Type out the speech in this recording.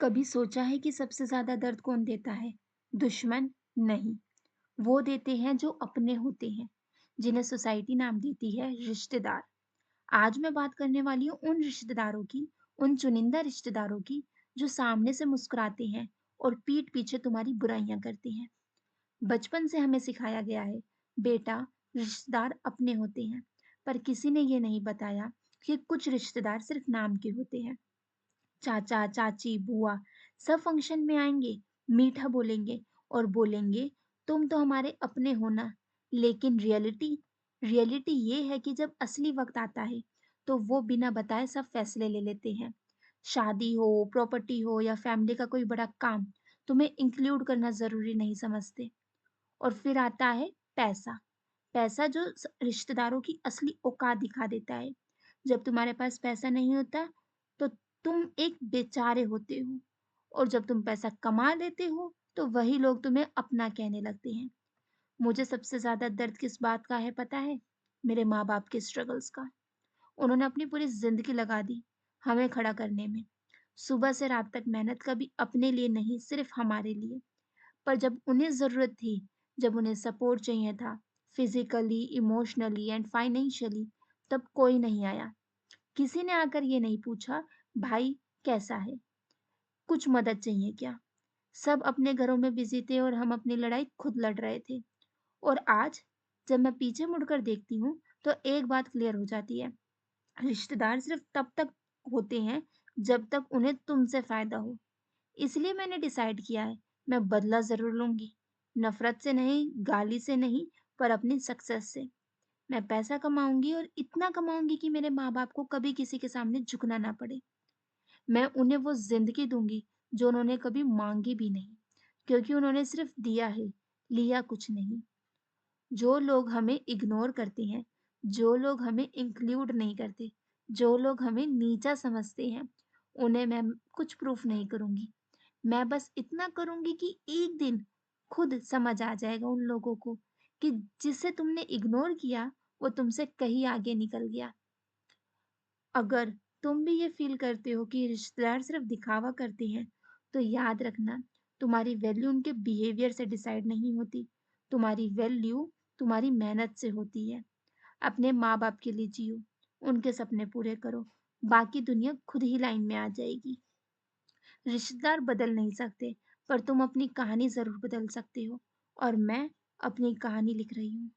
कभी सोचा है कि सबसे ज्यादा दर्द कौन देता है? दुश्मन नहीं, वो देते हैं जो अपने होते हैं, जिन्हें सोसाइटी नाम देती है रिश्तेदार। आज मैं बात करने वाली हूँ उन रिश्तेदारों की, उन चुनिंदा रिश्तेदारों की जो सामने से मुस्कुराते हैं और पीठ पीछे तुम्हारी बुराइयां करते हैं। बचपन से हमें सिखाया गया है, बेटा, रिश्तेदार अपने होते हैं, पर किसी ने ये नहीं बताया कि कुछ रिश्तेदार सिर्फ नाम के होते हैं। चाचा, चाची, बुआ सब फंक्शन में आएंगे, मीठा बोलेंगे और बोलेंगे तुम तो हमारे अपने हो ना। लेकिन रियलिटी ये है कि जब असली वक्त आता है तो वो बिना बताए सब फैसले ले लेते हैं। शादी हो, प्रॉपर्टी हो या फैमिली का कोई बड़ा काम, तुम्हें इंक्लूड करना जरूरी नहीं समझते। और फिर आता है पैसा। पैसा जो रिश्तेदारों की असली औकात दिखा देता है। जब तुम्हारे पास पैसा नहीं होता तो तुम एक बेचारे होते हो, और जब तुम पैसा कमा लेते हो तो वही लोग तुम्हें अपना कहने लगते हैं। मुझे सबसे ज्यादा दर्द किस बात का है पता है? मेरे माँ बाप के स्ट्रगल्स का। उन्होंने अपनी पूरी जिंदगी लगा दी हमें खड़ा करने में। सुबह से रात तक मेहनत, कभी अपने लिए नहीं, सिर्फ हमारे लिए। पर जब उन्हें ज़रूरत थी, जब उन्हें सपोर्ट चाहिए था, फिजिकली, इमोशनली एंड फाइनेंशियली, तब कोई नहीं आया। किसी ने आकर ये नहीं पूछा, भाई कैसा है? कुछ मदद चाहिए क्या? सब अपने घरों में बिजी थे और हम अपनी लड़ाई खुद लड़ रहे थे। और आज जब मैं पीछे मुड़कर देखती हूँ, तो एक बात क्लियर हो जाती है। रिश्तेदार सिर्फ तब तक होते हैं जब तक उन्हें तुमसे फायदा हो। इसलिए मैंने डिसाइड किया है, मैं बदला ज़रूर लूँगी। नफ़रत से नहीं, गाली से नहीं, पर अपनी सक्सेस से। मैं पैसा कमाऊँगी और इतना कमाऊँगी कि मेरे माँ-बाप को कभी किसी के सामने झुकना ना पड़े। मैं उन्हें वो ज़िंदगी दूँगी जो उन्होंने कभी माँगी भी नहीं, क्योंकि उन्होंने सिर्फ़ दिया है, लिया कुछ नहीं। जो लोग हमें इग्नोर करते हैं, जो लोग हमें इंक्लूड नहीं करते, जो लोग हमें नीचा समझते हैं, उन्हें मैं कुछ प्रूफ़ नहीं करूँगी। मैं बस इतना करूँगी कि एक दिन खुद समझ आ जाएगा उन लोगों को कि जिसे तुमने इग्नोर किया, वो तुमसे कहीं आगे निकल गया। अगर तुम भी ये फ़ील करते हो कि रिश्तेदार सिर्फ़ दिखावा करते हैं, तो याद रखना, तुम्हारी वैल्यू उनके बिहेवियर से डिसाइड नहीं होती। तुम्हारी वैल्यू तुम्हारी मेहनत से होती है। अपने माँ-बाप के लिए जियो, उनके सपने पूरे करो, बाकी दुनिया खुद ही लाइन में आ जाएगी। रिश्तेदार बदल नहीं सकते, पर तुम अपनी कहानी ज़रूर बदल सकते हो, और मैं अपनी कहानी लिख रही हूँ।